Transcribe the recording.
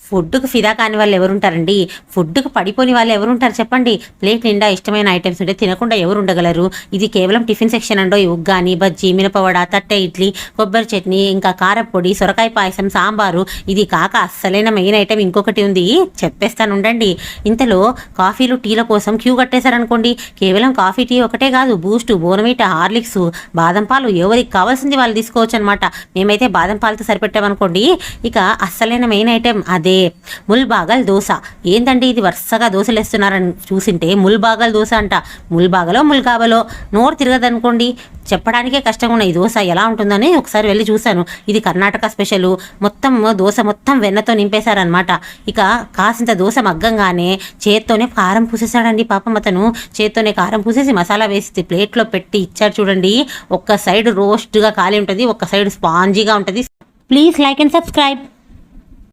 ఫుడ్కు ఫిదా కాని వాళ్ళు ఎవరుంటారండి? ఫుడ్కు పడిపోని వాళ్ళు ఎవరుంటారు చెప్పండి? ప్లేట్ నిండా ఇష్టమైన ఐటమ్స్ ఉంటే తినకుండా ఎవరు ఉండగలరు? ఇది కేవలం టిఫిన్ సెక్షన్ అండో. ఉగ్గాని, బజ్జీ, మినపవడ, తట్టె ఇడ్లీ, కొబ్బరి చట్నీ, ఇంకా కారపొడి, సొరకాయ పాయసం, సాంబారు. ఇది కాక అస్సలైన మెయిన్ ఐటమ్ ఇంకొకటి ఉంది, చెప్పేస్తాను ఉండండి. ఇంతలో కాఫీలు టీల కోసం క్యూ కట్టేశారనుకోండి. కేవలం కాఫీ టీ ఒకటే కాదు, బూస్ట్, బోర్న్విటా, హార్లిక్స్, బాదం పాలు, ఎవరికి కావాల్సింది వాళ్ళు తీసుకోవచ్చు అనమాట. మేమైతే బాదం పాలతో సరిపెట్టామనుకోండి. ఇక అస్సలైన మెయిన్ ఐటెం అదే ముల్బాగల్ దోశ. ఏంటండి ఇది వరుసగా దోశలు వేస్తున్నారని చూసింటే ముల్బాగల్ దోశ అంట. ముల్బాగలో ముల్గాబలో నోరు తిరగదనుకోండి. చెప్పడానికే కష్టంగా ఉన్న ఈ దోశ ఎలా ఉంటుందని ఒకసారి వెళ్ళి చూశాను. ఇది కర్ణాటక స్పెషల్. మొత్తం దోశ మొత్తం వెన్నతో నింపేశారనమాట. ఇక కాసింత దోశ మగ్గంగానే చేత్తోనే కారం పూసేశాడండి పాపం అతను. చేత్తోనే కారం పూసేసి మసాలా వేసి ప్లేట్లో పెట్టి ఇచ్చాడు చూడండి. ఒక్క సైడ్ రోస్ట్గా కాలి ఉంటుంది, ఒక్క సైడ్ స్పాంజీగా ఉంటుంది. Please like and subscribe.